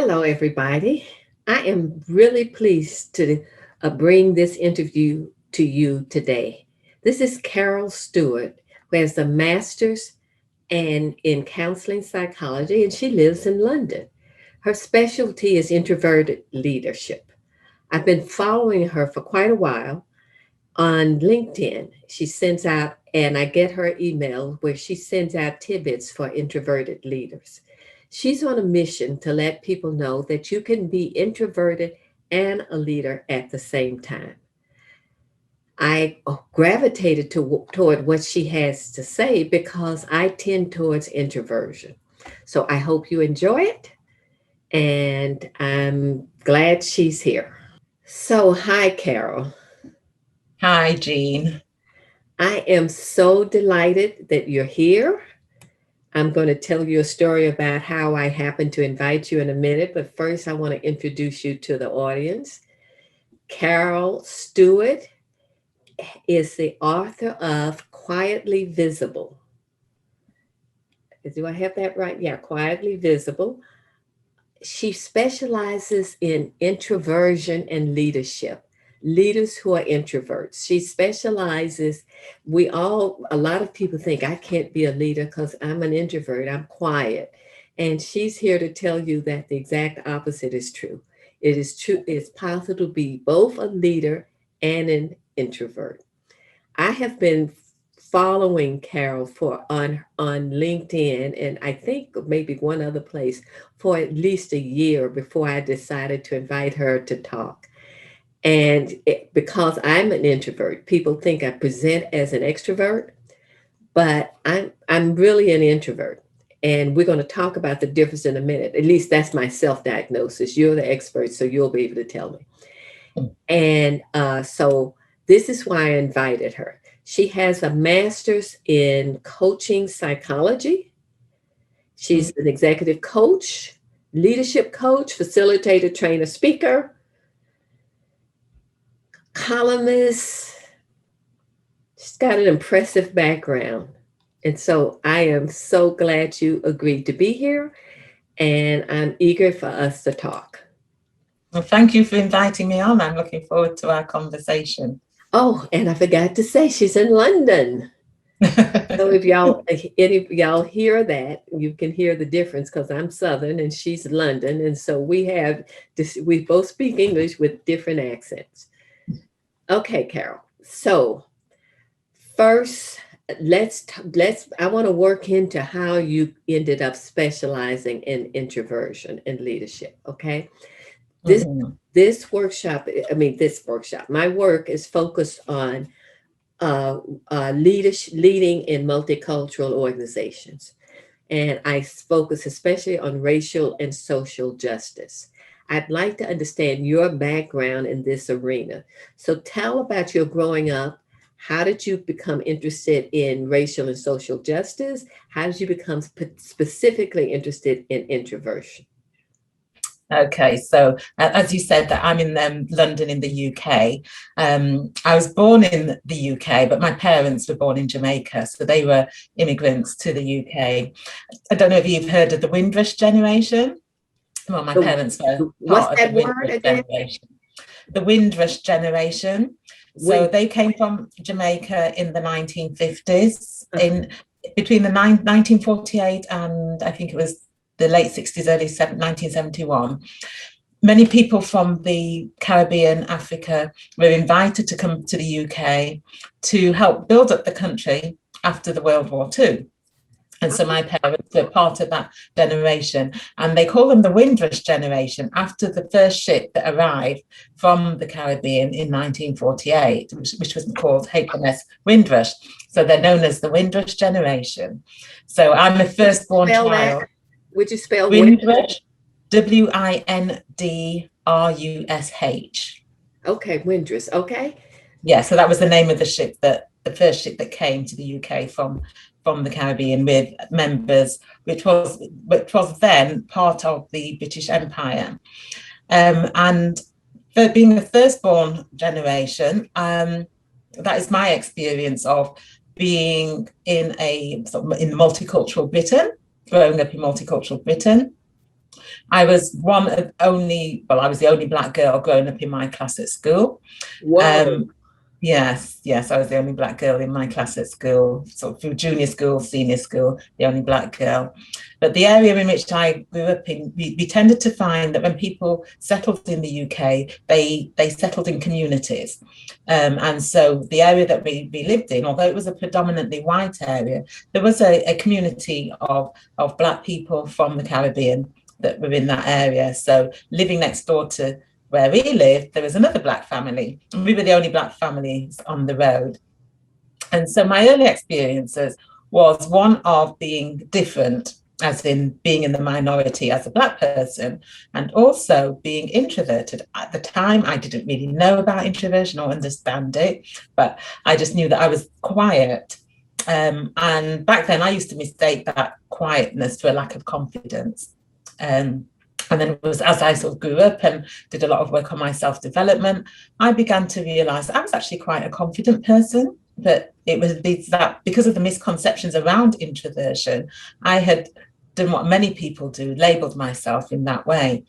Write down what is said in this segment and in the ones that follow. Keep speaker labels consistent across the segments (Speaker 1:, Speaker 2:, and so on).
Speaker 1: Hello, everybody. I am really pleased to bring this interview to you today. This is Carol Stewart, who has a master's in counseling psychology, and she lives in London. Her specialty is introverted leadership. I've been following her for quite a while on LinkedIn. She sends out, and I get her email where she sends out tidbits for introverted leaders. She's on a mission to let people know that you can be introverted and a leader at the same time. I gravitated toward what she has to say because I tend towards introversion. So I hope you enjoy it, and I'm glad she's here. So, hi, Carol.
Speaker 2: Hi, Jean.
Speaker 1: I am so delighted that you're here. I'm going to tell you a story about how I happened to invite you in a minute, but first I want to introduce you to the audience. Carol Stewart is the author of Quietly Visible. Do I have that right? Yeah, Quietly Visible. She specializes in introversion and leadership, leaders who are introverts. She specializes, a lot of people think I can't be a leader because I'm an introvert, I'm quiet. And she's here to tell you that the exact opposite is true. It is true, it's possible to be both a leader and an introvert. I have been following Carol for on LinkedIn and I think maybe one other place for at least a year before I decided to invite her to talk. Because I'm an introvert, people think I present as an extrovert, but I'm really an introvert. And we're going to talk about the difference in a minute. At least that's my self-diagnosis. You're the expert, so you'll be able to tell me. And so this is why I invited her. She has a master's in coaching psychology. She's an executive coach, leadership coach, facilitator, trainer, speaker, columnist. She's got an impressive background. And so I am so glad you agreed to be here. And I'm eager for us to talk.
Speaker 2: Well, thank you for inviting me on. I'm looking forward to our conversation.
Speaker 1: Oh, and I forgot to say she's in London. So if y'all hear that, you can hear the difference because I'm Southern and she's London, and so we both speak English with different accents. Okay, Carol. So first, I want to work into how you ended up specializing in introversion and leadership. Okay, this
Speaker 2: Mhm.
Speaker 1: this workshop, this workshop, my work is focused on leading in multicultural organizations. And I focus especially on racial and social justice. I'd like to understand your background in this arena. So tell about your growing up. How did you become interested in racial and social justice? How did you become specifically interested in introversion?
Speaker 2: Okay, so as you said, that I'm in London in the UK. I was born in the UK, but my parents were born in Jamaica, so they were immigrants to the UK. I don't know if you've heard of the Windrush generation. Well, my
Speaker 1: So,
Speaker 2: parents were
Speaker 1: what's
Speaker 2: part of the
Speaker 1: that word
Speaker 2: Windrush
Speaker 1: again?
Speaker 2: generation. The Windrush generation. So
Speaker 1: When,
Speaker 2: they came from Jamaica in the 1950s,
Speaker 1: uh,
Speaker 2: in between the 1948 and I think it was the late 60s, early 1971. Many people from the Caribbean, Africa were invited to come to the UK to help build up the country after the World War II. And so my parents were part of that generation, and they call them the Windrush generation after the first ship that arrived from the Caribbean in 1948, which was called HMS Windrush. So they're known as the Windrush generation. So I'm a
Speaker 1: would you
Speaker 2: firstborn
Speaker 1: spell that?
Speaker 2: child.
Speaker 1: Would you spell
Speaker 2: Windrush, Windrush.
Speaker 1: Okay, Windress. Okay.
Speaker 2: Yeah, so that was the name of the first ship that came to the UK from the Caribbean with members, which was then part of the British Empire. And for being a firstborn generation, that is my experience of being in multicultural Britain, growing up in multicultural Britain. I was I was the only Black girl growing up in my class at school.
Speaker 1: Whoa.
Speaker 2: Yes, I was the only Black girl in my class at school, sort of through junior school, senior school, the only Black girl. But the area in which I grew up in, we tended to find that when people settled in the UK, they settled in communities. And so the area that we lived in, although it was a predominantly white area, there was a community of Black people from the Caribbean that were in that area. So living next door to where we lived, there was another Black family. We were the only Black families on the road. And so my early experiences was one of being different, as in being in the minority as a Black person, and also being introverted. At the time, I didn't really know about introversion or understand it, but I just knew that I was quiet. And back then, I used to mistake that quietness for a lack of confidence. And then it was as I sort of grew up and did a lot of work on my self-development, I began to realize I was actually quite a confident person. But it was that because of the misconceptions around introversion, I had done what many people do, labeled myself in that way.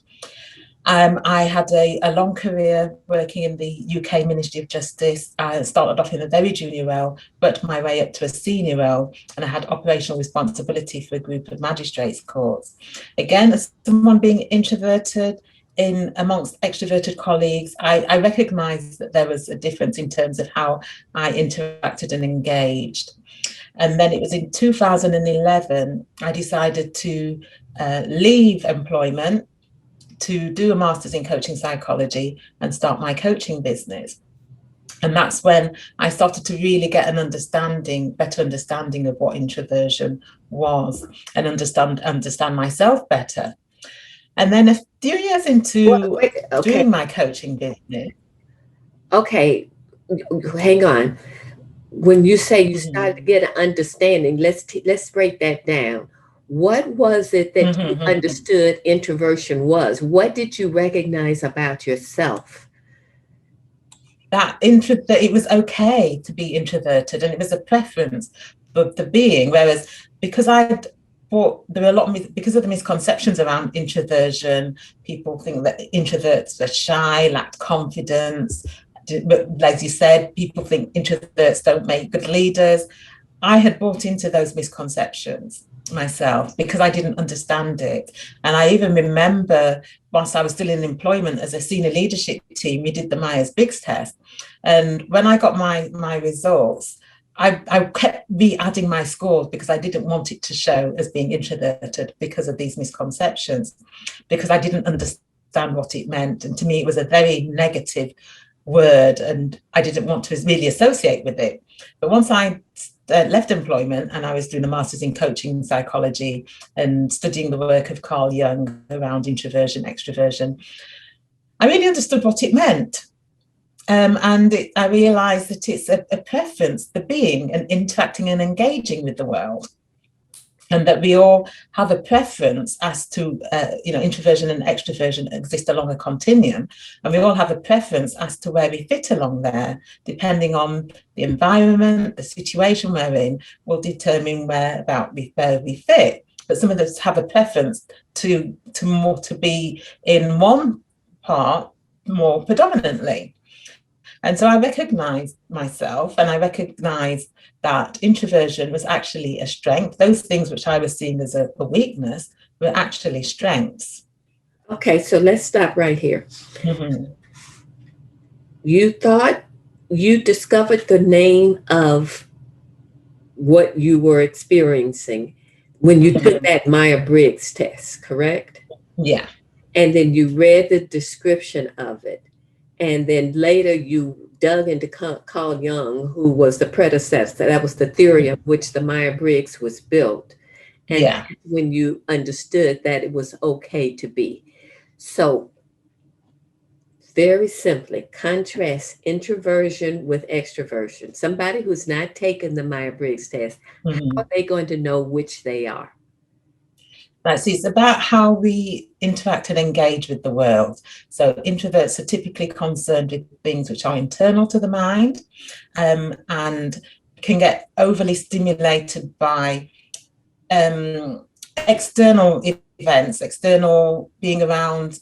Speaker 2: I had a long career working in the UK Ministry of Justice. I started off in a very junior role, worked my way up to a senior role, and I had operational responsibility for a group of magistrates' courts. Again, as someone being introverted, in amongst extroverted colleagues, I recognised that there was a difference in terms of how I interacted and engaged. And then it was in 2011, I decided to leave employment to do a master's in coaching psychology and start my coaching business. And that's when I started to really get an better understanding of what introversion was and understand myself better. And then a few years into doing my coaching business.
Speaker 1: Okay, hang on. When you say you started to get an understanding, let's break that down. What was it that you understood introversion was? What did you recognize about yourself?
Speaker 2: That it was okay to be introverted, and it was a preference of the being. Whereas because there were a lot because of the misconceptions around introversion, people think that introverts are shy, lacked confidence. But as you said, people think introverts don't make good leaders. I had bought into those misconceptions myself because I didn't understand it. And I even remember whilst I was still in employment as a senior leadership team, we did the Myers-Briggs test. And when I got my results, I kept re-adding my scores because I didn't want it to show as being introverted because of these misconceptions, because I didn't understand what it meant. And to me, it was a very negative word and I didn't want to really associate with it. But once I left employment and I was doing a master's in coaching psychology and studying the work of Carl Jung around introversion, extroversion, I really understood what it meant. I realized that it's a preference, the being and interacting and engaging with the world. And that we all have a preference as to, introversion and extroversion exist along a continuum. And we all have a preference as to where we fit along there, depending on the environment, the situation we're in, will determine where we fit. But some of us have a preference to be in one part more predominantly. And so I recognized myself and I recognized that introversion was actually a strength. Those things which I was seeing as a weakness were actually strengths.
Speaker 1: Okay, so let's stop right here. You thought you discovered the name of what you were experiencing when you took that Myers-Briggs test, correct?
Speaker 2: Yeah.
Speaker 1: And then you read the description of it. And then later you dug into Carl Jung, who was the predecessor. That was the theory of which the Myers-Briggs was built. And when you understood that it was okay to be. So very simply, contrast introversion with extroversion. Somebody who's not taken the Myers-Briggs test, how are they going to know which they are?
Speaker 2: Right, so it's about how we interact and engage with the world. So introverts are typically concerned with things which are internal to the mind, and can get overly stimulated by external events, external, being around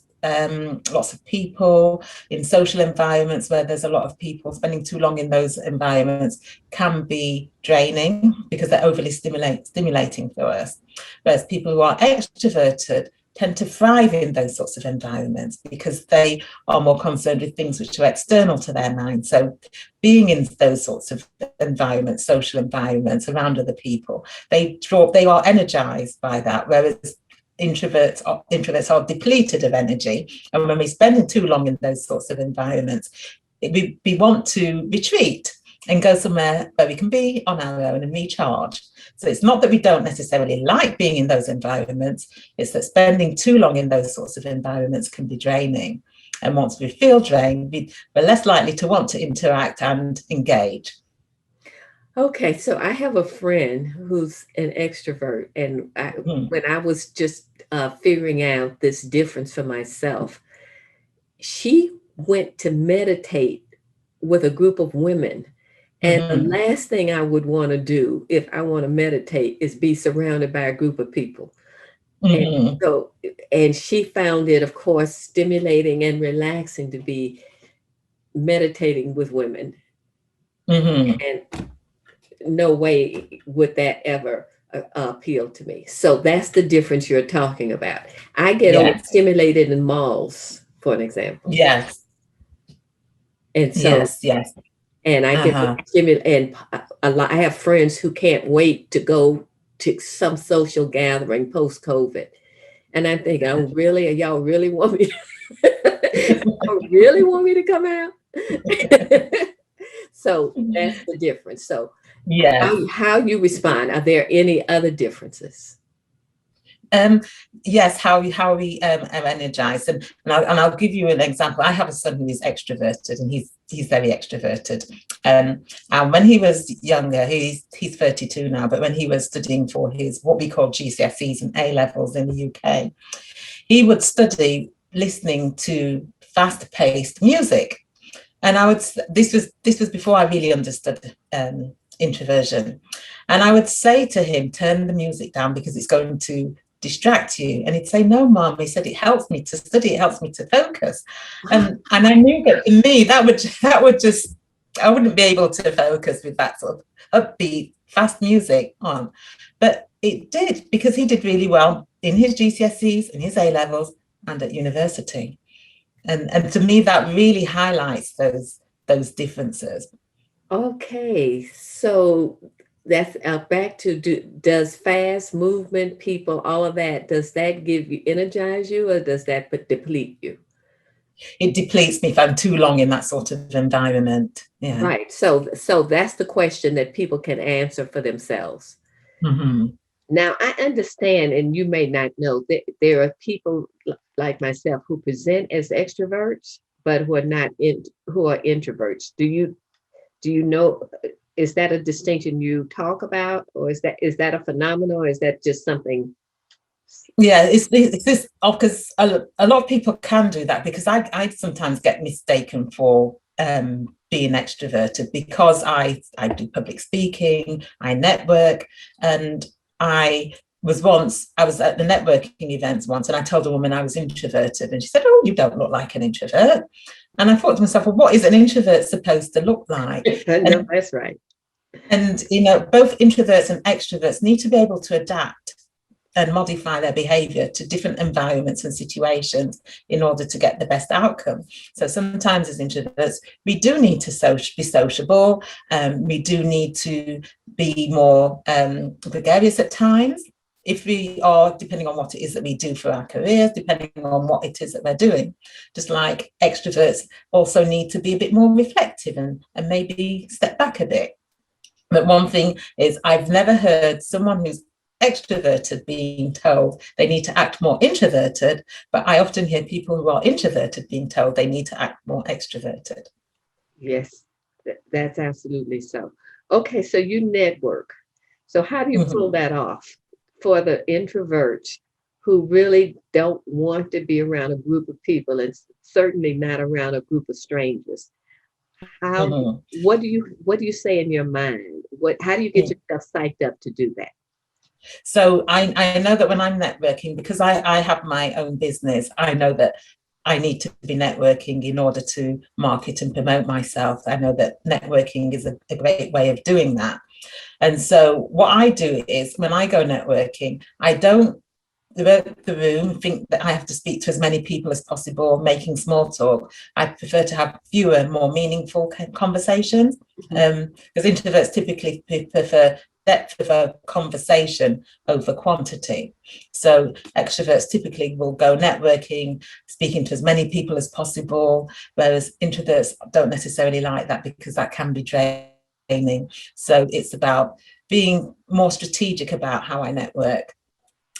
Speaker 2: lots of people in social environments where there's a lot of people, spending too long in those environments can be draining because they're overly stimulating for us. Whereas people who are extroverted tend to thrive in those sorts of environments because they are more concerned with things which are external to their mind. So being in those sorts of environments, social environments around other people, they are energized by that, whereas introverts are depleted of energy. And when we're spending too long in those sorts of environments, we want to retreat and go somewhere where we can be on our own and recharge. So it's not that we don't necessarily like being in those environments, it's that spending too long in those sorts of environments can be draining. And once we feel drained, we're less likely to want to interact and engage.
Speaker 1: Okay, so I have a friend who's an extrovert, and when I was just figuring out this difference for myself, she went to meditate with a group of women. And the last thing I would want to do if I want to meditate is be surrounded by a group of people. And so, and she found it, of course, stimulating and relaxing to be meditating with women. And no way would that ever appeal to me. So that's the difference you're talking about. I get overstimulated in malls, for an example.
Speaker 2: Yes.
Speaker 1: And so,
Speaker 2: yes.
Speaker 1: And I get stimulated, and I have friends who can't wait to go to some social gathering post COVID. And I think, y'all really want me? Really want me to come out? So that's the difference. So how you respond? Are there any other differences?
Speaker 2: Yes, how we are energized, and I'll give you an example. I have a son who is extroverted, and he's very extroverted. And when he was younger, he's 32 now, but when he was studying for his what we call GCSEs and A levels in the UK, he would study listening to fast-paced music. And this was before I really understood introversion. And I would say to him, turn the music down because it's going to distract you. And he'd say, no, Mom. He said, it helps me to study, it helps me to focus. And I knew that for me, that would just, I wouldn't be able to focus with that sort of upbeat, fast music on. But it did, because he did really well in his GCSEs, in his A levels, and at university. And to me, that really highlights those differences.
Speaker 1: Okay, so that's back to does fast movement, people, all of that, does that energize you, or does that deplete you?
Speaker 2: It depletes me if I'm too long in that sort of environment. Yeah.
Speaker 1: Right. So that's the question that people can answer for themselves. Now, I understand, and you may not know, that there are people like myself who present as extroverts, but who are introverts. Do you know? Is that a distinction you talk about, or is that a phenomenon, or is that just something?
Speaker 2: Yeah, it's this, because a lot of people can do that, because I sometimes get mistaken for being extroverted because I do public speaking, I network, and I was at the networking events once, and I told a woman I was introverted, and she said, "Oh, you don't look like an introvert." And I thought to myself, well, what is an introvert supposed to look like?
Speaker 1: No, that's right.
Speaker 2: And both introverts and extroverts need to be able to adapt and modify their behavior to different environments and situations in order to get the best outcome. So sometimes as introverts, we do need to be sociable. We do need to be more gregarious at times, if we are, depending on what it is that we do for our careers, depending on what it is that we're doing. Just like extroverts also need to be a bit more reflective and maybe step back a bit. But one thing is, I've never heard someone who's extroverted being told they need to act more introverted, but I often hear people who are introverted being told they need to act more extroverted.
Speaker 1: Yes, that's absolutely so. Okay, so you network. So how do you pull that off for the introverts who really don't want to be around a group of people, and certainly not around a group of strangers? What do you say in your mind? How do you get yourself psyched up to do that?
Speaker 2: So I know that when I'm networking, because I have my own business, I know that I need to be networking in order to market and promote myself. I know that networking is a great way of doing that. And so what I do is when I go networking, I don't the room think that I have to speak to as many people as possible, making small talk. I prefer to have fewer, more meaningful conversations, because introverts typically prefer depth of a conversation over quantity. So extroverts typically will go networking, speaking to as many people as possible, whereas introverts don't necessarily like that because that can be draining. So it's about being more strategic about how I network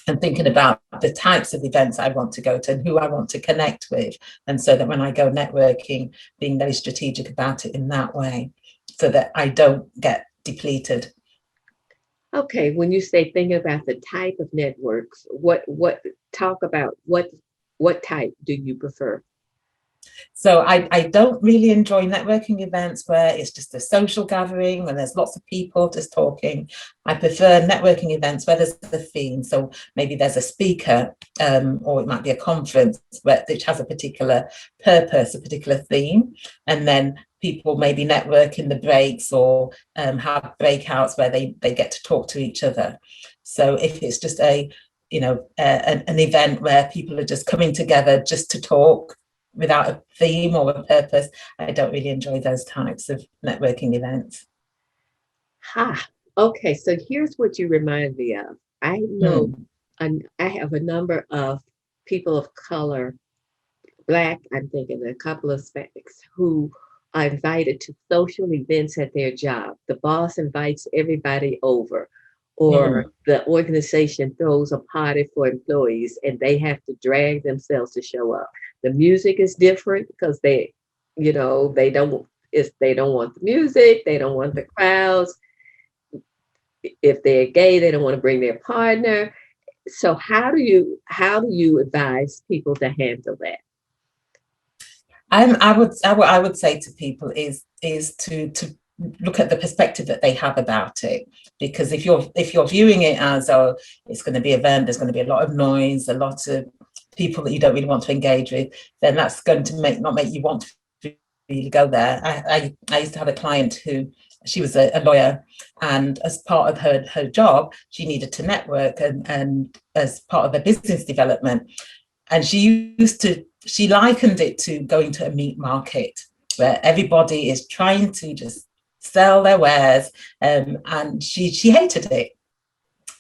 Speaker 2: and thinking about the types of events I want to go to and who I want to connect with. And so that when I go networking, being very strategic about it in that way, so that I don't get depleted.
Speaker 1: Okay, when you say thinking about the type of networks, what talk about what type do you prefer?
Speaker 2: So I don't really enjoy networking events where it's just a social gathering, when there's lots of people just talking. I prefer networking events where there's a theme. So maybe there's a speaker, or it might be a conference which has a particular purpose, a particular theme. And then people maybe network in the breaks or have breakouts where they get to talk to each other. So if it's just an event where people are just coming together just to talk, without a theme or a purpose, I don't really enjoy those types of networking events.
Speaker 1: Okay, so here's what you remind me of. I know
Speaker 2: Mm.
Speaker 1: I have a number of people of color, Black, I'm thinking a couple of Hispanics, who are invited to social events at their job. The boss invites everybody over, or
Speaker 2: Mm.
Speaker 1: the organization throws a party for employees and they have to drag themselves to show up. The music is different because they don't want the music, they don't want the crowds. If they're gay, they don't want to bring their partner. So how do you advise people to handle that?
Speaker 2: I would say to people is to look at the perspective that they have about it, because if you're viewing it as, oh, it's going to be an event, there's going to be a lot of noise, a lot of people that you don't really want to engage with, then that's going to not make you want to really go there. I used to have a client who, she was a lawyer, and as part of her job she needed to network, and as part of her business development, and she likened it to going to a meat market where everybody is trying to just sell their wares, and she hated it.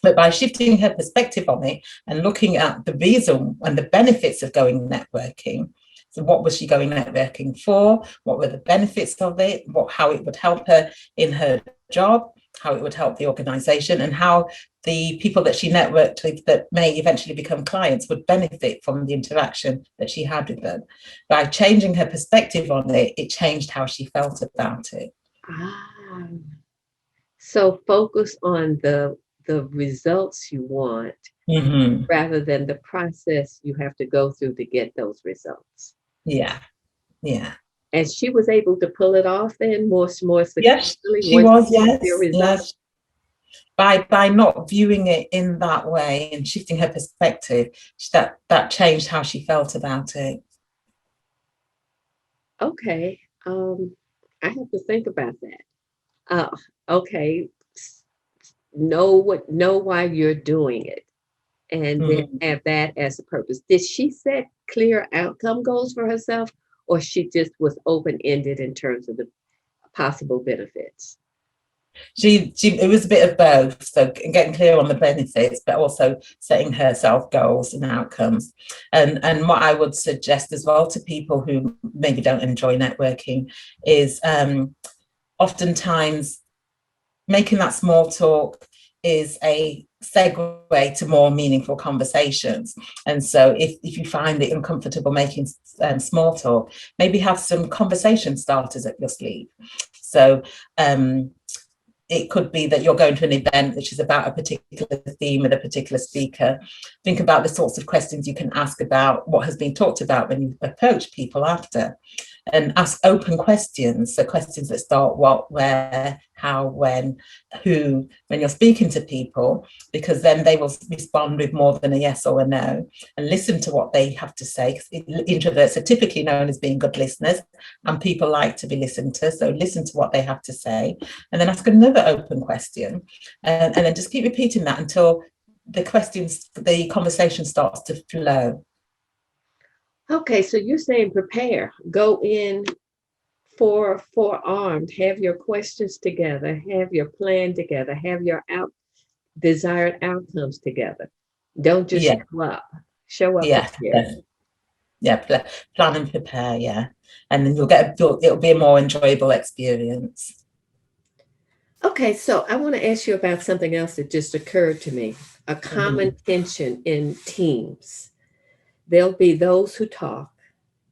Speaker 2: But by shifting her perspective on it and looking at the reason and the benefits of going networking, so what was she going networking for? What were the benefits of it? How it would help her in her job, how it would help the organization, and how the people that she networked with that may eventually become clients would benefit from the interaction that she had with them. By changing her perspective on it, it changed how she felt about it.
Speaker 1: Ah, so focus on the results you want
Speaker 2: Mm-hmm.
Speaker 1: rather than the process you have to go through to get those results.
Speaker 2: Yeah, yeah.
Speaker 1: And she was able to pull it off then more
Speaker 2: Yes,
Speaker 1: successfully
Speaker 2: she
Speaker 1: once
Speaker 2: was.
Speaker 1: she got their
Speaker 2: Yes,
Speaker 1: results.
Speaker 2: yes. By not viewing it in that way and shifting her perspective, that changed how she felt about it.
Speaker 1: Okay, I have to think about that. Uh, okay, know why you're doing it, and then
Speaker 2: Mm-hmm.
Speaker 1: have that as a purpose. Did she set clear outcome goals for herself, or she just was open ended in terms of the possible benefits?
Speaker 2: She it was a bit of both, so getting clear on the benefits but also setting herself goals and outcomes. And what I would suggest as well to people who maybe don't enjoy networking is, oftentimes making that small talk is a segue to more meaningful conversations. And so if you find it uncomfortable making small talk, maybe have some conversation starters up your sleeve. So it could be that you're going to an event which is about a particular theme with a particular speaker. Think about the sorts of questions you can ask about what has been talked about when you approach people after, and ask open questions. So questions that start what, where, how, when, who, when you're speaking to people, because then they will respond with more than a yes or a no, and listen to what they have to say. Introverts are typically known as being good listeners, and people like to be listened to. So listen to what they have to say, and then ask another open question, and then just keep repeating that until the conversation starts to flow.
Speaker 1: Okay, so you're saying prepare, go in forearmed, have your questions together, have your plan together, have your desired outcomes together. Don't just
Speaker 2: Yeah,
Speaker 1: show up
Speaker 2: yeah,
Speaker 1: prepared.
Speaker 2: yeah. Plan and prepare. Yeah, and then it'll be a more enjoyable experience.
Speaker 1: Okay, so I want to ask you about something else that just occurred to me. A common tension in teams. There'll be those who talk.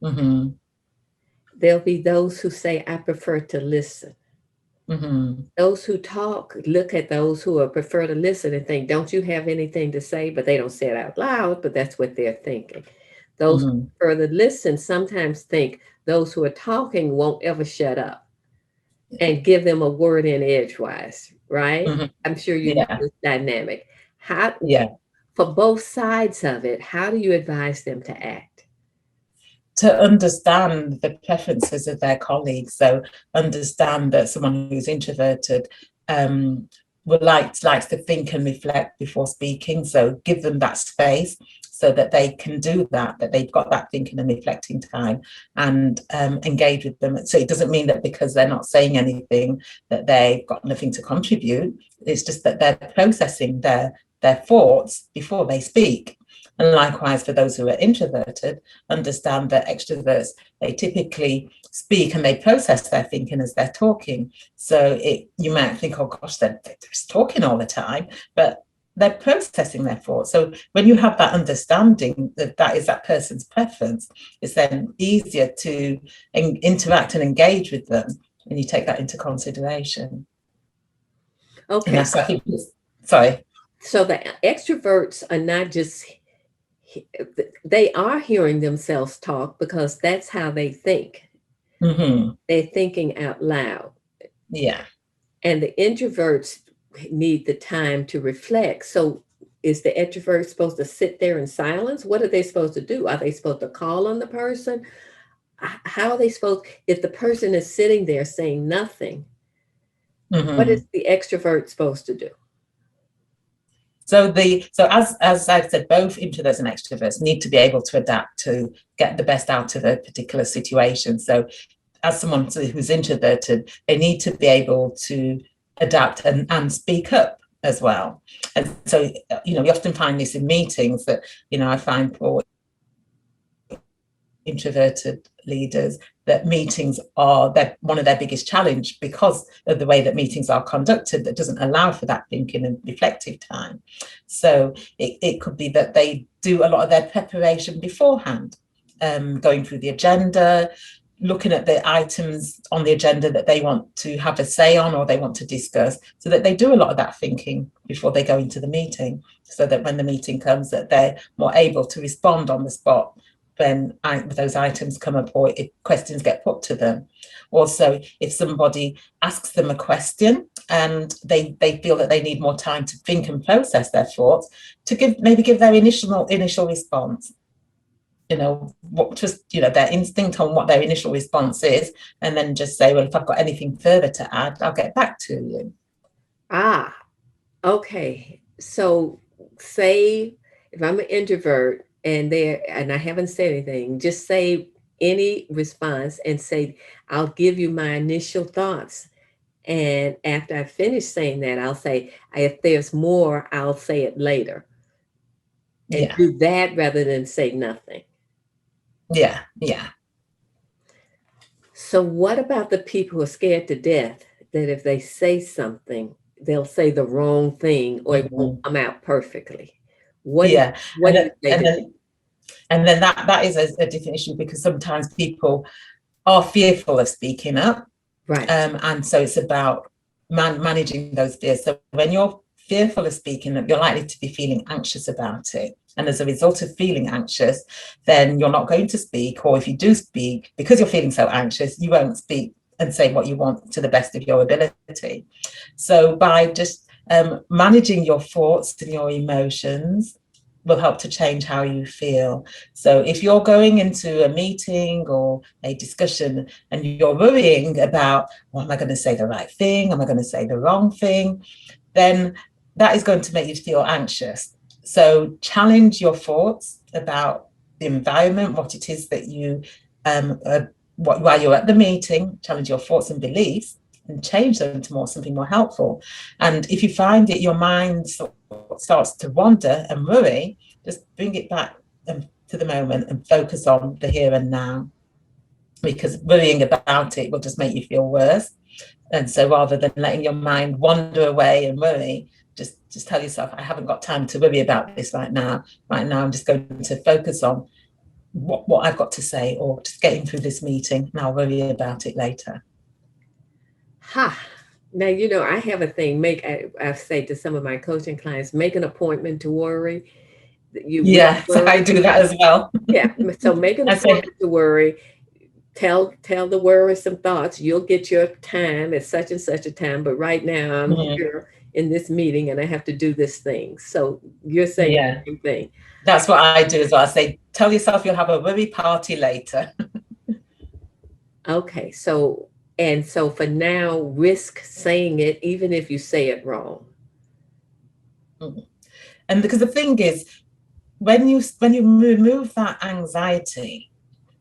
Speaker 2: Mm-hmm.
Speaker 1: There'll be those who say, I prefer to listen.
Speaker 2: Mm-hmm.
Speaker 1: Those who talk look at those who prefer to listen and think, don't you have anything to say? But they don't say it out loud, but that's what they're thinking. Those who prefer to listen sometimes think those who are talking won't ever shut up and give them a word in edgewise, right?
Speaker 2: Mm-hmm.
Speaker 1: I'm sure you know this dynamic.
Speaker 2: Yeah.
Speaker 1: For both sides of it, how do you advise them to act?
Speaker 2: To understand the preferences of their colleagues. So understand that someone who's introverted likes to think and reflect before speaking. So give them that space so that they can do that they've got that thinking and reflecting time, and engage with them. So it doesn't mean that because they're not saying anything that they've got nothing to contribute. It's just that they're processing their thoughts before they speak. And likewise, for those who are introverted, understand that extroverts, they typically speak and they process their thinking as they're talking. So you might think, oh gosh, they're just talking all the time, but they're processing their thoughts. So when you have that understanding that is that person's preference, it's then easier to interact and engage with them when you take that into consideration.
Speaker 1: Okay.
Speaker 2: And that's, I think, sorry.
Speaker 1: So the extroverts are not just, they are hearing themselves talk because that's how they think.
Speaker 2: Mm-hmm.
Speaker 1: They're thinking out loud.
Speaker 2: Yeah.
Speaker 1: And the introverts need the time to reflect. So is the introvert supposed to sit there in silence? What are they supposed to do? Are they supposed to call on the person? How are they supposed, if the person is sitting there saying nothing, what is the extrovert supposed to do?
Speaker 2: So as I've said, both introverts and extroverts need to be able to adapt to get the best out of a particular situation. So as someone who's introverted, they need to be able to adapt and speak up as well. And so, we often find this in meetings that, I find for introverted leaders that meetings are one of their biggest challenge because of the way that meetings are conducted that doesn't allow for that thinking and reflective time. So it could be that they do a lot of their preparation beforehand, going through the agenda, looking at the items on the agenda that they want to have a say on or they want to discuss, so that they do a lot of that thinking before they go into the meeting, so that when the meeting comes that they're more able to respond on the spot when those items come up or if questions get put to them. Also, if somebody asks them a question and they feel that they need more time to think and process their thoughts, to give their initial response. Their instinct on what their initial response is, and then just say, well, if I've got anything further to add, I'll get back to you.
Speaker 1: Okay. So say if I'm an introvert and I haven't said anything, just say any response and say, I'll give you my initial thoughts. And after I finish saying that, I'll say, if there's more, I'll say it later. And do that rather than say nothing.
Speaker 2: Yeah.
Speaker 1: So what about the people who are scared to death that if they say something, they'll say the wrong thing or it won't come out perfectly? What do you say?
Speaker 2: And then that is a different issue, because sometimes people are fearful of speaking up.
Speaker 1: Right.
Speaker 2: And so it's about managing those fears. So when you're fearful of speaking up, you're likely to be feeling anxious about it. And as a result of feeling anxious, then you're not going to speak. Or if you do speak, because you're feeling so anxious, you won't speak and say what you want to the best of your ability. So by just managing your thoughts and your emotions will help to change how you feel. So if you're going into a meeting or a discussion and you're worrying about, well, am I going to say the right thing? Am I going to say the wrong thing? Then that is going to make you feel anxious. So challenge your thoughts about the environment, what it is that you, while you're at the meeting, challenge your thoughts and beliefs and change them to something more helpful. And if you find that your mind starts to wander and worry, just bring it back to the moment and focus on the here and now, because worrying about it will just make you feel worse. And so rather than letting your mind wander away and worry, just tell yourself, I haven't got time to worry about this right now. Right now, I'm just going to focus on what I've got to say, or just getting through this meeting, and I'll worry about it later.
Speaker 1: Now, I have a thing, I say to some of my coaching clients, make an appointment to worry.
Speaker 2: Yes, I do that as well.
Speaker 1: Yeah, so make an appointment to worry. Tell the worrisome thoughts, you'll get your time at such and such a time, but right now I'm here in this meeting and I have to do this thing. So you're saying the same thing.
Speaker 2: That's what I do as well. I say, tell yourself you'll have a worry party later.
Speaker 1: Okay, so for now, risk saying it even if you say it wrong.
Speaker 2: And because the thing is, when you remove that anxiety,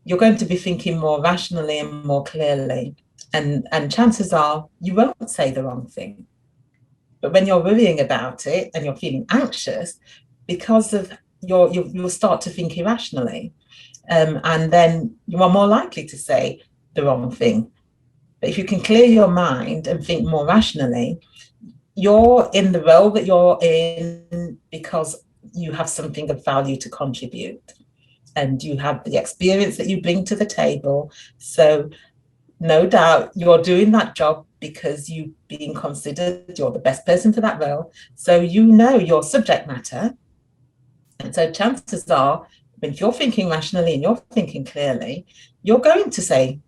Speaker 2: you're going to be thinking more rationally and more clearly, and chances are you won't say the wrong thing. But when you're worrying about it and you're feeling anxious, because of you'll start to think irrationally, and then you are more likely to say the wrong thing. But if you can clear your mind and think more rationally, you're in the role that you're in because you have something of value to contribute, and you have the experience that you bring to the table. So no doubt you're doing that job because you're being considered you're the best person for that role. So you know your subject matter. And so chances are, if you're thinking rationally and you're thinking clearly, you're going to say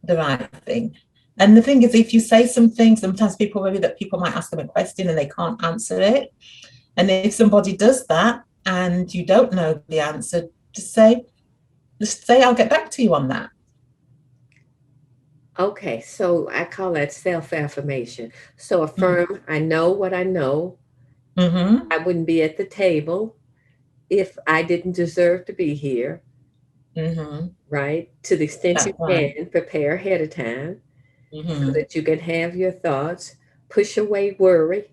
Speaker 2: the right thing. And the thing is, if you say something, sometimes people worry that people might ask them a question and they can't answer it. And if somebody does that and you don't know the answer, just say, I'll get back to you on that.
Speaker 1: Okay, so I call that self-affirmation. So affirm, I know what I know. I wouldn't be at the table if I didn't deserve to be here. Right? To the extent you can, prepare ahead of time so that you can have your thoughts, push away worry,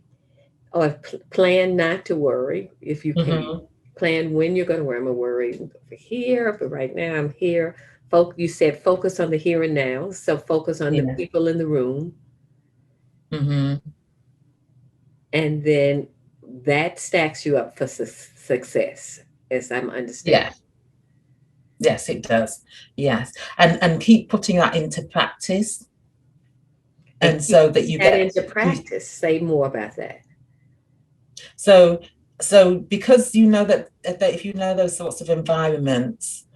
Speaker 1: or plan not to worry if you can. Plan when you're going to worry. I'm going to worry over here, but right now I'm here. You said focus on the here and now. So focus on the people in the room. And then that stacks you up for success, as I'm understanding.
Speaker 2: Yes, it does. Yes. And keep putting that into practice. And so that you get
Speaker 1: into practice. Say more about that.
Speaker 2: So because you know that if you know those sorts of environments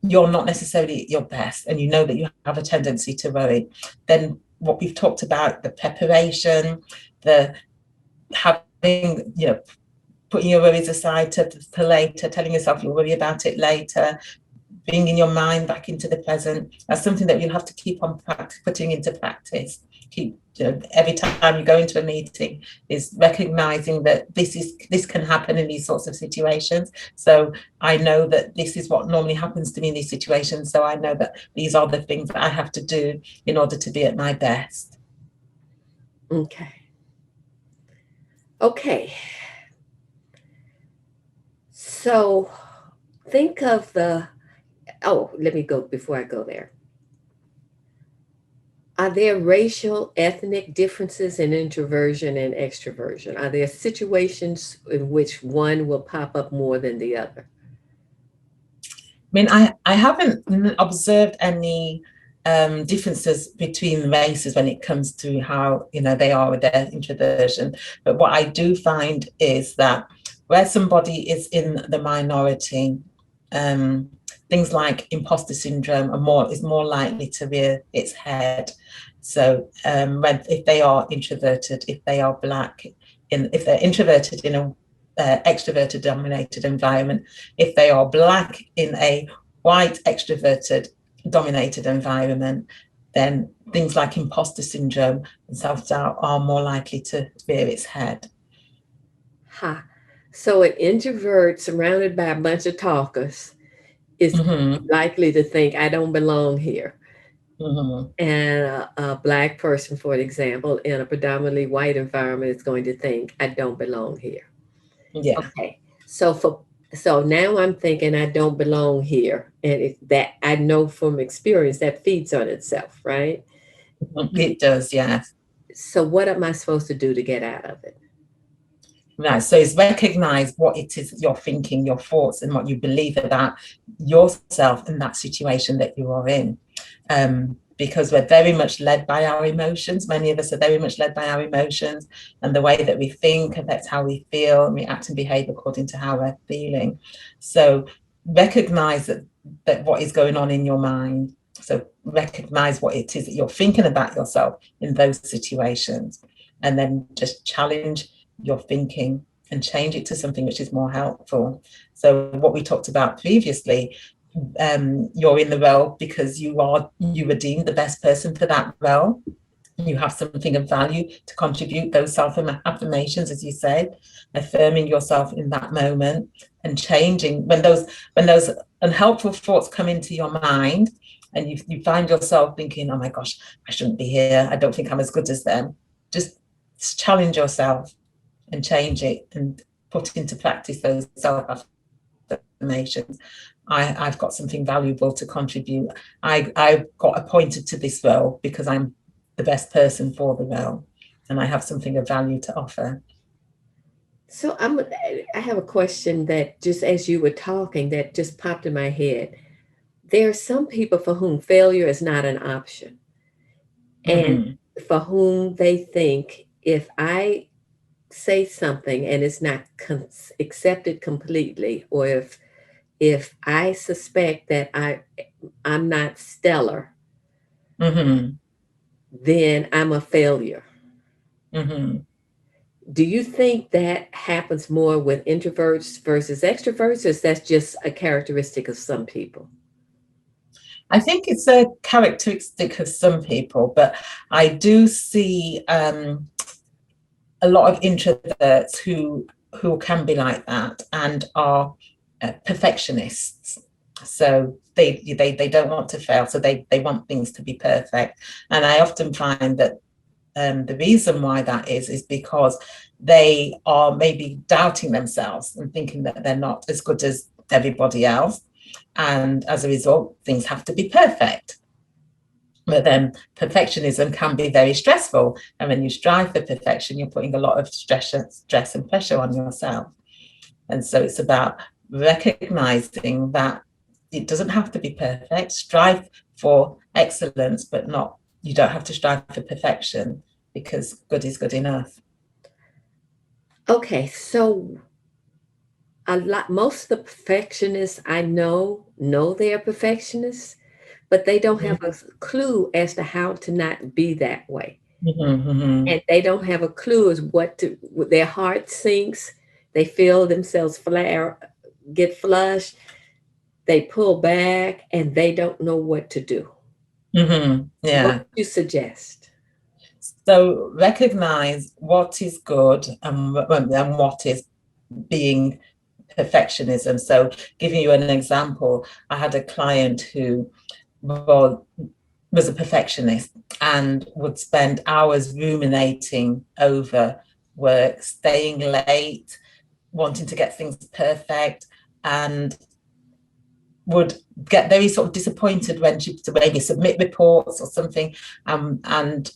Speaker 2: you're not necessarily at your best, and you know that you have a tendency to worry, then what we've talked about, the preparation, the having, putting your worries aside to later, telling yourself you'll worry about it later, bringing your mind back into the present, that's something that you'll have to keep on putting into practice. Every time you go into a meeting is recognizing that this can happen in these sorts of situations. So I know that this is what normally happens to me in these situations. So I know that these are the things that I have to do in order to be at my best.
Speaker 1: Okay. So think of let me go before I go there. Are there racial, ethnic differences in introversion and extroversion? Are there situations in which one will pop up more than the other?
Speaker 2: I mean, I haven't observed any differences between races when it comes to how they are with their introversion. But what I do find is that where somebody is in the minority, they things like imposter syndrome is more likely to rear its head. So if they are introverted, if they are Black, if they're introverted in a extroverted dominated environment, if they are Black in a white extroverted dominated environment, then things like imposter syndrome and self-doubt are more likely to rear its head.
Speaker 1: Ha. So an introvert surrounded by a bunch of talkers is likely to think, I don't belong here. And a Black person, for example, in a predominantly white environment is going to think, I don't belong here.
Speaker 2: Yeah.
Speaker 1: Okay. So now I'm thinking I don't belong here. And that I know from experience that feeds on itself, right?
Speaker 2: It does, yes.
Speaker 1: So what am I supposed to do to get out of it?
Speaker 2: Right, so it's recognize what it is you're thinking, your thoughts, and what you believe about yourself in that situation that you are in. Because we're very much led by our emotions. Many of us are very much led by our emotions, and the way that we think affects how we feel, and we act and behave according to how we're feeling. So recognize that what is going on in your mind. So recognize what it is that you're thinking about yourself in those situations, and then just challenge your thinking and change it to something which is more helpful. So what we talked about previously, you're in the role because you were deemed the best person for that role. You have something of value to contribute, those self-affirmations, as you said, affirming yourself in that moment and changing when those unhelpful thoughts come into your mind and you find yourself thinking, oh my gosh, I shouldn't be here, I don't think I'm as good as them. Just challenge yourself and change it and put into practice those self-affirmations. I've got something valuable to contribute. I got appointed to this role because I'm the best person for the role, and I have something of value to offer.
Speaker 1: So I have a question that just as you were talking that just popped in my head. There are some people for whom failure is not an option, and for whom they think if I say something and it's not accepted completely, or if I suspect that I'm not stellar, then I'm a failure. Do you think that happens more with introverts versus extroverts, or is that just a characteristic of some people?
Speaker 2: I think it's a characteristic of some people, but I do see a lot of introverts who can be like that and are perfectionists. So they don't want to fail, so they want things to be perfect. And I often find that the reason why that is because they are maybe doubting themselves and thinking that they're not as good as everybody else. And as a result, things have to be perfect. But then perfectionism can be very stressful. And when you strive for perfection, you're putting a lot of stress and pressure on yourself. And so it's about recognizing that it doesn't have to be perfect. Strive for excellence, but you don't have to strive for perfection, because good is good enough.
Speaker 1: Okay, so most of the perfectionists I know they are perfectionists, but they don't have a clue as to how to not be that way. And they don't have a clue as their heart sinks, they feel themselves get flushed, they pull back, and they don't know what to do.
Speaker 2: Yeah.
Speaker 1: What would you suggest?
Speaker 2: So recognize what is good and what is being perfectionism. So giving you an example, I had a client who was a perfectionist and would spend hours ruminating over work, staying late, wanting to get things perfect, and would get very sort of disappointed when she would maybe submit reports or something, and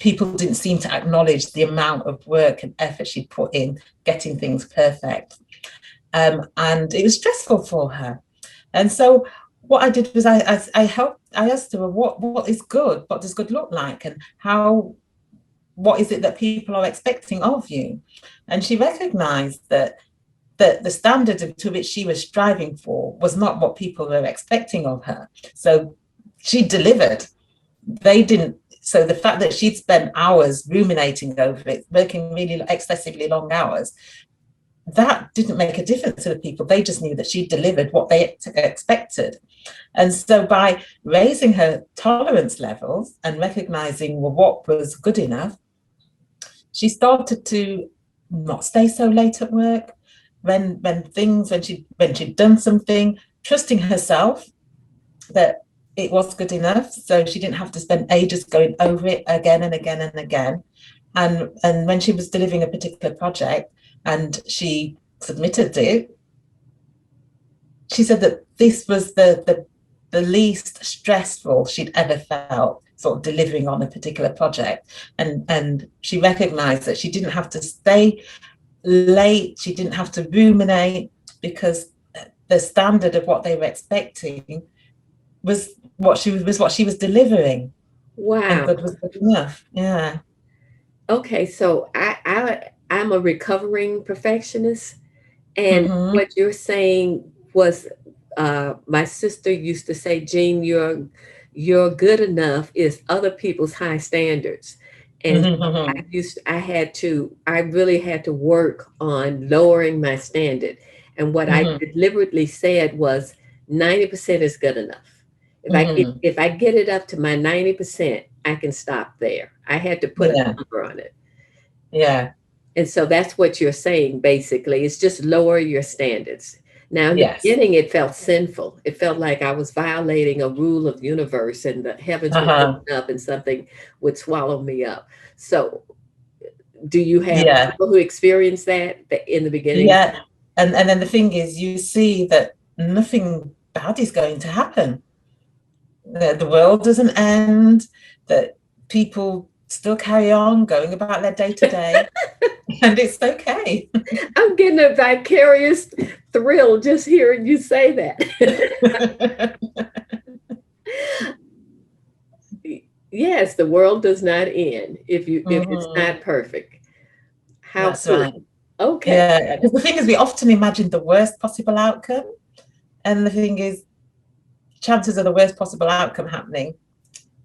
Speaker 2: people didn't seem to acknowledge the amount of work and effort she put in getting things perfect. And it was stressful for her. And so what I did was I asked her, what is good? What does good look like? And what is it that people are expecting of you? And she recognized that that the standard to which she was striving for was not what people were expecting of her. So she delivered. They didn't. So the fact that she'd spent hours ruminating over it, working really excessively long hours, that didn't make a difference to the people. They just knew that she delivered what they expected. And so by raising her tolerance levels and recognizing what was good enough, she started to not stay so late at work. When she'd done something, trusting herself that it was good enough, so she didn't have to spend ages going over it again and again and again. And when she was delivering a particular project and she submitted it, she said that this was the least stressful she'd ever felt, sort of delivering on a particular project. And she recognized that she didn't have to stay late, she didn't have to ruminate, because the standard of what they were expecting was what she was delivering.
Speaker 1: Wow.
Speaker 2: And good was good enough. Yeah.
Speaker 1: Okay, so I'm a recovering perfectionist, and what you're saying was, my sister used to say, Jean, you're good enough is other people's high standards. And I really had to work on lowering my standard. And what I deliberately said was 90% is good enough. If I get it up to my 90%, I can stop there. I had to put a number on it.
Speaker 2: Yeah.
Speaker 1: And so that's what you're saying, basically. It's just lower your standards. Now, in the beginning, it felt sinful. It felt like I was violating a rule of universe, and the heavens would open up and something would swallow me up. So do you have people who experience that in the beginning?
Speaker 2: Yeah. And then the thing is, you see that nothing bad is going to happen. The world doesn't end, that people still carry on going about their day to day, and it's okay.
Speaker 1: I'm getting a vicarious thrill just hearing you say that. Yes, the world does not end if it's not perfect.
Speaker 2: That's right.
Speaker 1: Okay.
Speaker 2: Yeah, because the thing is, we often imagine the worst possible outcome, and the thing is, chances of the worst possible outcome happening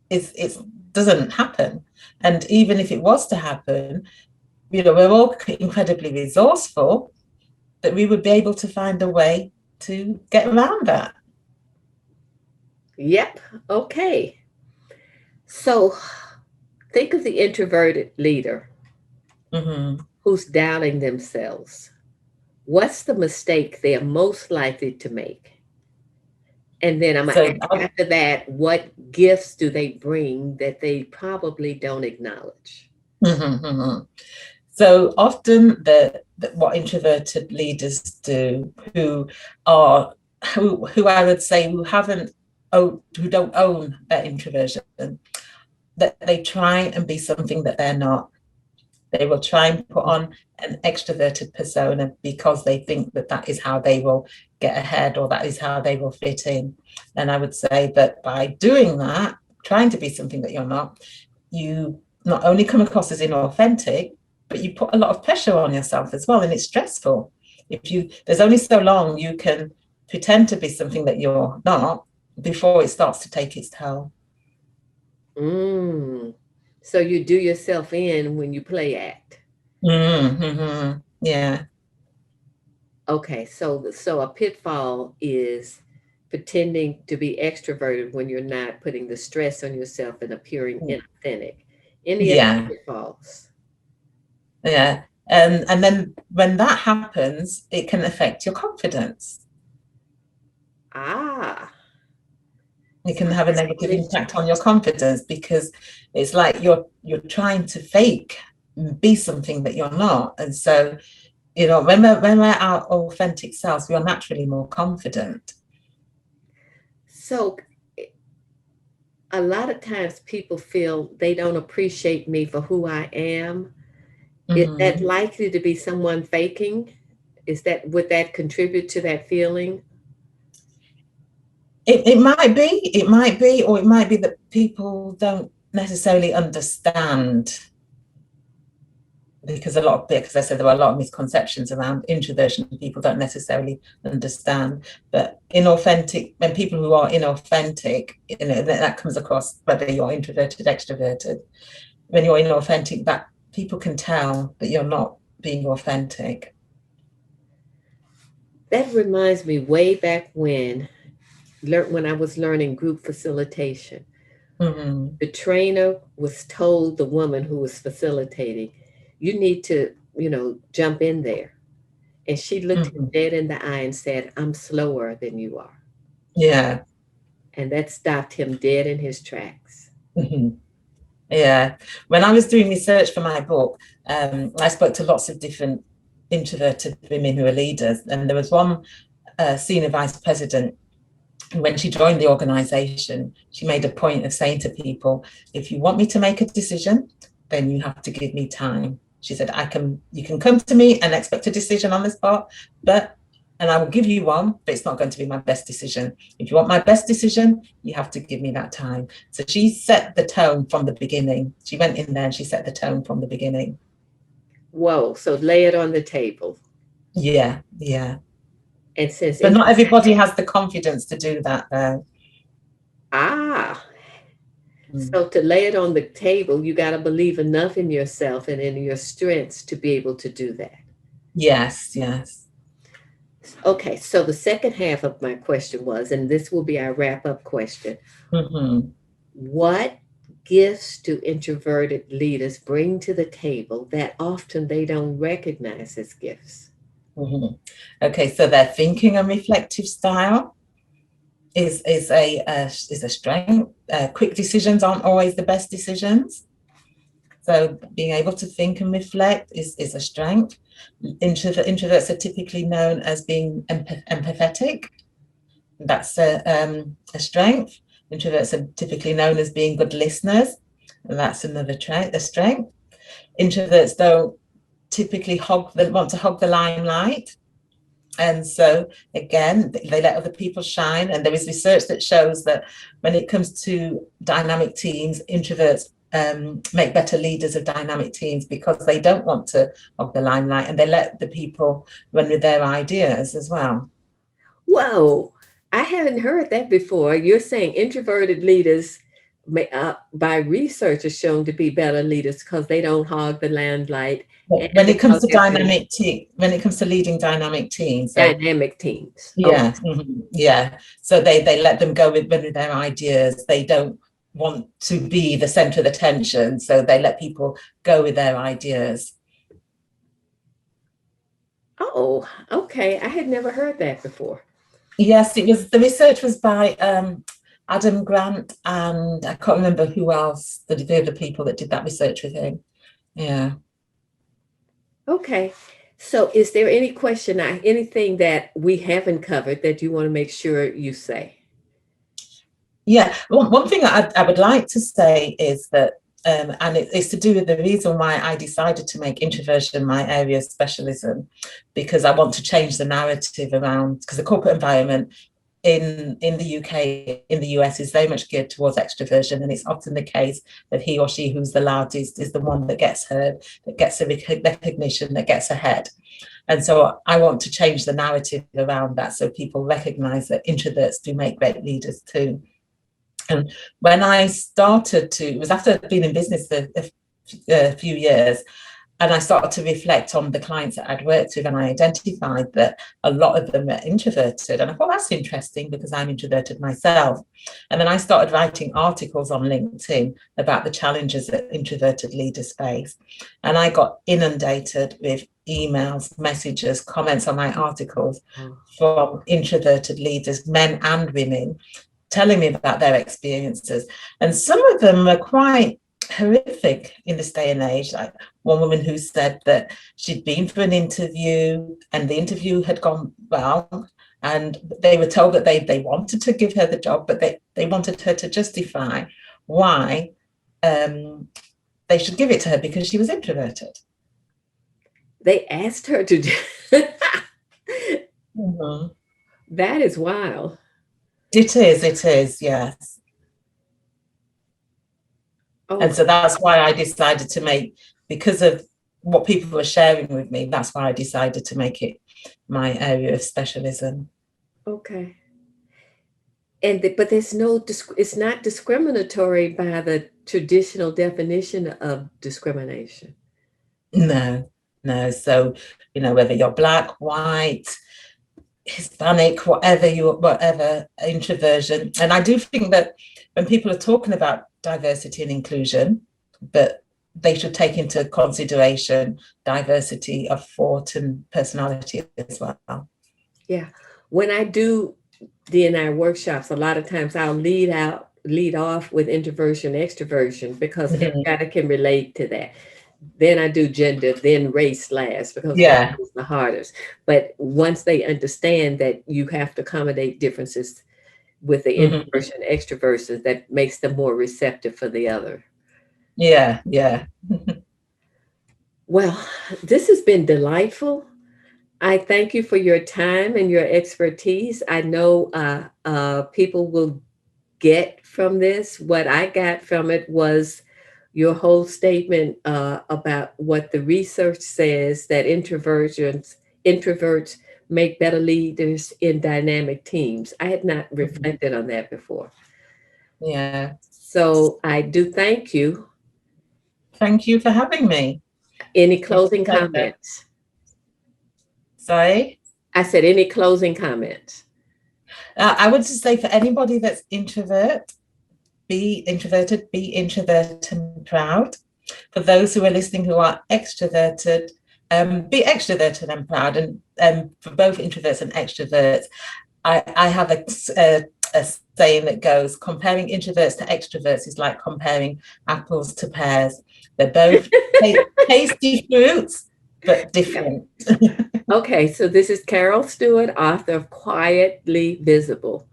Speaker 2: it doesn't happen. And even if it was to happen, we're all incredibly resourceful, that we would be able to find a way to get around that.
Speaker 1: Yep. Okay. So think of the introverted leader who's doubting themselves. What's the mistake they are most likely to make? And then I'm going to ask after that, what gifts do they bring that they probably don't acknowledge?
Speaker 2: So often what introverted leaders do, who I would say who don't own their introversion, that they try and be something that they're not. They will try and put on an extroverted persona because they think that is how they will get ahead, or that is how they will fit in. And I would say that by doing that, trying to be something that you're not, you not only come across as inauthentic, but you put a lot of pressure on yourself as well, and it's stressful. There's only so long you can pretend to be something that you're not before it starts to take its toll.
Speaker 1: So you do yourself in when you play act.
Speaker 2: Yeah.
Speaker 1: Okay, so a pitfall is pretending to be extroverted when you're not, putting the stress on yourself and appearing inauthentic. Any other pitfalls?
Speaker 2: Yeah. And then when that happens, it can affect your confidence. It can have a negative impact on your confidence, because it's like you're trying to fake be something that you're not. And so, when we're our authentic selves, we are naturally more confident.
Speaker 1: So a lot of times people feel they don't appreciate me for who I am. Is that likely to be someone faking? Would that contribute to that feeling?
Speaker 2: It might be, or it might be that people don't necessarily understand because I said there were a lot of misconceptions around introversion. People don't necessarily understand, but when people who are inauthentic, that comes across whether you're introverted, extroverted. When you're inauthentic, that people can tell that you're not being authentic.
Speaker 1: That reminds me way back when I was learning group facilitation.
Speaker 2: Mm-hmm.
Speaker 1: The trainer was told the woman who was facilitating, you need to, jump in there. And she looked him
Speaker 2: Mm-hmm.
Speaker 1: dead in the eye and said, I'm slower than you are.
Speaker 2: Yeah.
Speaker 1: And that stopped him dead in his tracks.
Speaker 2: Mm-hmm. Yeah. When I was doing research for my book, I spoke to lots of different introverted women who are leaders. And there was one senior vice president. When she joined the organization, she made a point of saying to people, if you want me to make a decision, then you have to give me time. She said, you can come to me and expect a decision on the spot, and I will give you one, but it's not going to be my best decision. If you want my best decision, you have to give me that time. So she set the tone from the beginning. She went in there and she set the tone from the beginning.
Speaker 1: Whoa, so lay it on the table.
Speaker 2: Yeah, yeah.
Speaker 1: And since
Speaker 2: But not everybody has the confidence to do that, though.
Speaker 1: So to lay it on the table, you got to believe enough in yourself and in your strengths to be able to do that.
Speaker 2: Yes, yes.
Speaker 1: Okay, so the second half of my question was, and this will be our wrap-up question.
Speaker 2: Mm-hmm.
Speaker 1: What gifts do introverted leaders bring to the table that often they don't recognize as gifts?
Speaker 2: Mm-hmm. Okay, so their thinking and reflective style is a strength. Quick decisions aren't always the best decisions. So being able to think and reflect is a strength. Introverts are typically known as being empathetic. That's a strength. Introverts are typically known as being good listeners. And that's another strength. Introverts don't typically want to hog the limelight. And so, again, they let other people shine. And there is research that shows that when it comes to dynamic teams, introverts make better leaders of dynamic teams because they don't want to hog the limelight and they let the people run with their ideas as well.
Speaker 1: Whoa, I haven't heard that before. You're saying introverted leaders, by research, are shown to be better leaders because they don't hog the limelight.
Speaker 2: When it comes to when it comes to leading dynamic teams,
Speaker 1: dynamic teams.
Speaker 2: Yeah, mm-hmm, yeah. So they let them go with their ideas. They don't want to be the center of attention, so they let people go with their ideas.
Speaker 1: Oh, okay. I had never heard that before.
Speaker 2: Yes, the research was by Adam Grant, and I can't remember who else, the other people that did that research with him. Yeah.
Speaker 1: Okay. So is there any anything that we haven't covered that you want to make sure you say?
Speaker 2: Yeah, one thing I would like to say is that, and it's to do with the reason why I decided to make introversion my area of specialism, because I want to change the narrative around, because the corporate environment in the UK, in the US, is very much geared towards extroversion, and it's often the case that he or she who's the loudest is the one that gets heard, that gets the recognition, that gets ahead. And so I want to change the narrative around that so people recognize that introverts do make great leaders too. And when I started it was after I'd been in business for a few years, and I started to reflect on the clients that I'd worked with, and I identified that a lot of them were introverted. And I thought, that's interesting because I'm introverted myself. And then I started writing articles on LinkedIn about the challenges that introverted leaders face. And I got inundated with emails, messages, comments on my articles from introverted leaders, men and women, telling me about their experiences. And some of them were quite horrific in this day and age. Like one woman who said that she'd been for an interview and the interview had gone well, and they were told that they wanted to give her the job, but they wanted her to justify why they should give it to her because she was introverted.
Speaker 1: They asked her to do
Speaker 2: Mm-hmm.
Speaker 1: That is wild.
Speaker 2: It is, yes.
Speaker 1: Oh,
Speaker 2: And so that's why I decided to make, because of what people were sharing with me. That's why I decided to make it my area of specialism.
Speaker 1: Okay. But there's no, it's not discriminatory by the traditional definition of discrimination.
Speaker 2: No, no. So, whether you're black, white, Hispanic, whatever introversion. And I do think that when people are talking about diversity and inclusion, that they should take into consideration diversity of thought and personality as well.
Speaker 1: Yeah. When I do D&I workshops, a lot of times I'll lead off with introversion, extroversion, because everybody can relate to that. Then I do gender, then race last, because
Speaker 2: Yeah.
Speaker 1: race is the hardest. But once they understand that you have to accommodate differences with the introversion, extroversion, that makes them more receptive for the other.
Speaker 2: Yeah, yeah.
Speaker 1: Well, this has been delightful. I thank you for your time and your expertise. I know people will get from this. What I got from it was your whole statement about what the research says, that introverts make better leaders in dynamic teams. I had not reflected on that before.
Speaker 2: Yeah.
Speaker 1: So I do thank you.
Speaker 2: Thank you for having me.
Speaker 1: Any closing comments?
Speaker 2: Sorry?
Speaker 1: I said, any closing comments?
Speaker 2: I would just say for anybody that's be introverted, be introvert and proud. For those who are listening who are extroverted, be extroverted and proud. And for both introverts and extroverts, I have a saying that goes, comparing introverts to extroverts is like comparing apples to pears. They're both tasty fruits, but different.
Speaker 1: Okay, so this is Carol Stewart, author of Quietly Visible,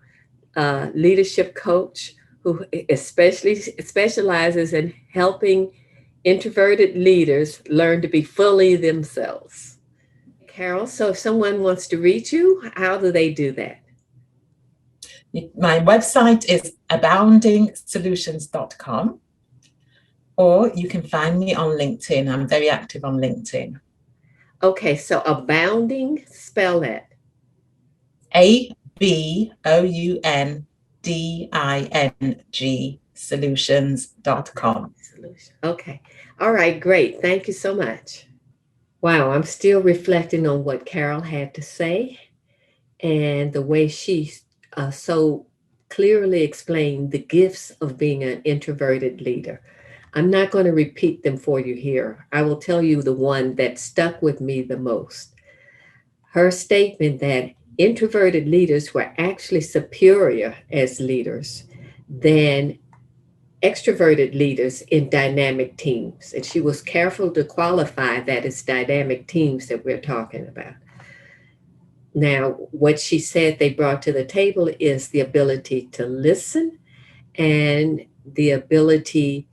Speaker 1: leadership coach who especially specializes in helping introverted leaders learn to be fully themselves. Carol, so if someone wants to reach you, how do they do that?
Speaker 2: My website is aboundingsolutions.com, or you can find me on LinkedIn. I'm very active on LinkedIn.
Speaker 1: Okay, so abounding, spell that.
Speaker 2: ABOUNDING solutions.com.
Speaker 1: Okay. All right, great. Thank you so much. Wow, I'm still reflecting on what Carol had to say and the way she so clearly explained the gifts of being an introverted leader. I'm not going to repeat them for you here. I will tell you the one that stuck with me the most. Her statement that introverted leaders were actually superior as leaders than extroverted leaders in dynamic teams. And she was careful to qualify that it's dynamic teams that we're talking about. Now, what she said they brought to the table is the ability to listen and the ability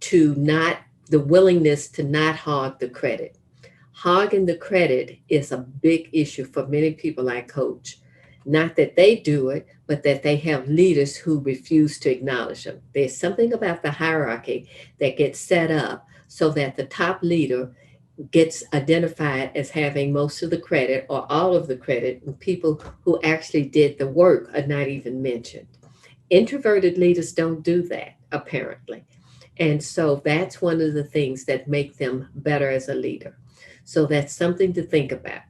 Speaker 1: the willingness to not hog the credit. Hogging the credit is a big issue for many people I coach. Not that they do it, but that they have leaders who refuse to acknowledge them. There's something about the hierarchy that gets set up so that the top leader gets identified as having most of the credit or all of the credit, and people who actually did the work are not even mentioned. Introverted leaders don't do that, apparently. And so that's one of the things that make them better as a leader. So that's something to think about.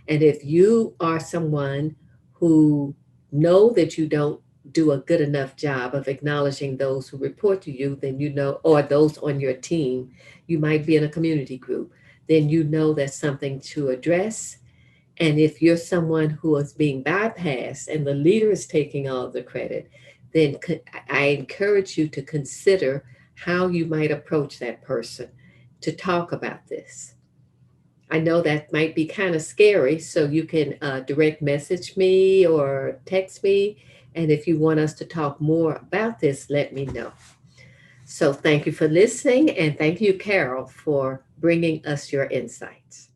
Speaker 1: And if you are someone who know that you don't do a good enough job of acknowledging those who report to you, then you know, or those on your team, you might be in a community group, then you know that's something to address. And if you're someone who is being bypassed and the leader is taking all the credit, then I encourage you to consider how you might approach that person to talk about this. I know that might be kind of scary, so you can direct message me or text me. And if you want us to talk more about this, let me know. So thank you for listening, and thank you, Carol, for bringing us your insights.